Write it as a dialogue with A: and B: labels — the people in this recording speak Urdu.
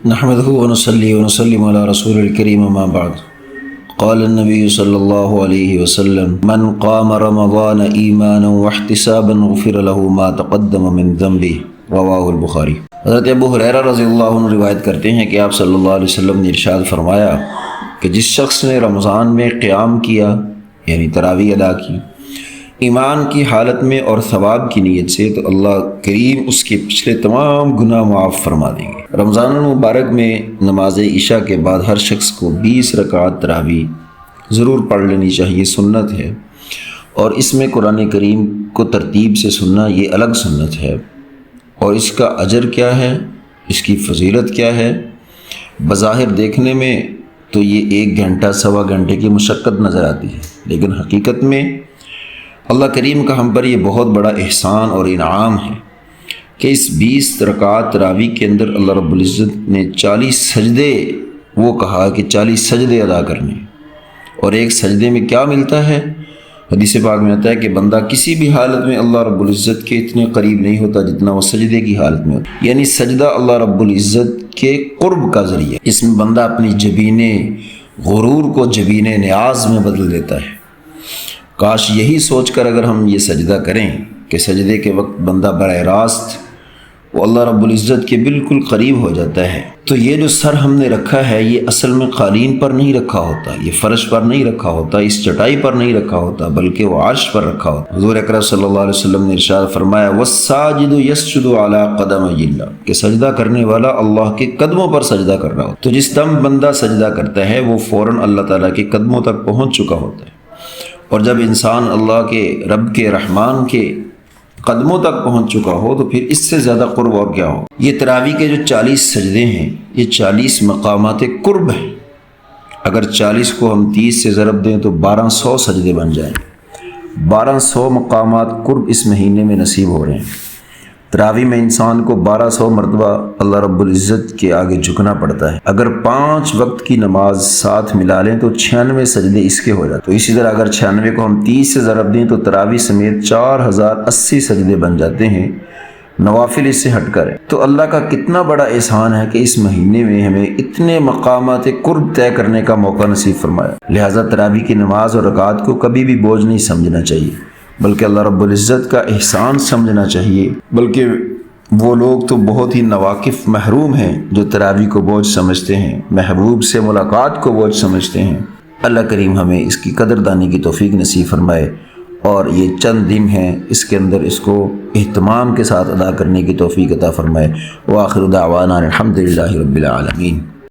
A: نحمده ونصلي ونسلم على رسول الكريم اما بعد قال النبي صلی اللہ علیہ وسلم من قام رمضان ایمانا واحتسابا غفر له ما تقدم من ذنبه رواہ البخاری۔ حضرت ابو ہریرہ رضی اللہ عنہ روایت کرتے ہیں کہ آپ صلی اللہ علیہ وسلم نے ارشاد فرمایا کہ جس شخص نے رمضان میں قیام کیا یعنی تراویح ادا کی ایمان کی حالت میں اور ثواب کی نیت سے تو اللہ کریم اس کے پچھلے تمام گناہ معاف فرما دیں گے۔ رمضان المبارک میں نماز عشاء کے بعد ہر شخص کو 20 رکعت تراویح ضرور پڑھ لینی چاہیے، سنت ہے، اور اس میں قرآن کریم کو ترتیب سے سننا یہ الگ سنت ہے۔ اور اس کا اجر کیا ہے، اس کی فضیلت کیا ہے، بظاہر دیکھنے میں تو یہ 1 گھنٹہ سوا گھنٹے کی مشقت نظر آتی ہے، لیکن حقیقت میں اللہ کریم کا ہم پر یہ بہت بڑا احسان اور انعام ہے کہ اس 20 رکعات تراویح کے اندر اللہ رب العزت نے 40 سجدے، وہ کہا کہ 40 سجدے ادا کرنے، اور ایک سجدے میں کیا ملتا ہے؟ حدیث پاک میں آتا ہے کہ بندہ کسی بھی حالت میں اللہ رب العزت کے اتنے قریب نہیں ہوتا جتنا وہ سجدے کی حالت میں ہوتا، یعنی سجدہ اللہ رب العزت کے قرب کا ذریعہ۔ اس میں بندہ اپنی جبین غرور کو جبین نیاز میں بدل دیتا ہے۔ کاش یہی سوچ کر اگر ہم یہ سجدہ کریں کہ سجدے کے وقت بندہ براہ راست وہ اللہ رب العزت کے بالکل قریب ہو جاتا ہے، تو یہ جو سر ہم نے رکھا ہے یہ اصل میں قالین پر نہیں رکھا ہوتا، یہ فرش پر نہیں رکھا ہوتا، اس چٹائی پر نہیں رکھا ہوتا، بلکہ وہ عرش پر رکھا ہوتا۔ حضور اکرم صلی اللہ علیہ وسلم نے ارشاد فرمایا وَالسَّاجِدُ يَسْجُدُ عَلَىٰ قَدَمَيِ اللَّهِ، کہ سجدہ کرنے والا اللہ کے قدموں پر سجدہ کر رہا ہوتا، تو جس دم بندہ سجدہ کرتا ہے وہ فوراً اللہ تعالیٰ کے قدموں تک پہنچ چکا ہوتا ہے۔ اور جب انسان اللہ کے رب کے رحمان کے قدموں تک پہنچ چکا ہو تو پھر اس سے زیادہ قرب اور کیا ہو۔ یہ تراویح کے جو 40 سجدے ہیں یہ 40 مقامات قرب ہیں، اگر 40 کو ہم 30 سے ضرب دیں تو 1200 سجدے بن جائیں۔ 1200 مقامات قرب اس مہینے میں نصیب ہو رہے ہیں۔ تراویح میں انسان کو 1200 مرتبہ اللہ رب العزت کے آگے جھکنا پڑتا ہے۔ اگر 5 وقت کی نماز ساتھ ملا لیں تو 96 سجدے اس کے ہو جاتے، تو اسی طرح اگر 96 کو ہم 30 سے ضرب دیں تو تراویح سمیت 4080 سجدے بن جاتے ہیں، نوافل اس سے ہٹ کر ہے۔ تو اللہ کا کتنا بڑا احسان ہے کہ اس مہینے میں ہمیں اتنے مقامات قرب طے کرنے کا موقع نصیب فرمایا۔ لہٰذا تراویح کی نماز اور رکعات کو کبھی بھی بوجھ نہیں سمجھنا چاہیے، بلکہ اللہ رب العزت کا احسان سمجھنا چاہیے۔ بلکہ وہ لوگ تو بہت ہی نواقف محروم ہیں جو تراویح کو بوجھ سمجھتے ہیں، محبوب سے ملاقات کو بوجھ سمجھتے ہیں۔ اللہ کریم ہمیں اس کی قدردانی کی توفیق نصیب فرمائے، اور یہ چند دن ہیں اس کے اندر اس کو اہتمام کے ساتھ ادا کرنے کی توفیق عطا فرمائے۔ وآخر دعوانا الحمدللہ رب العالمین۔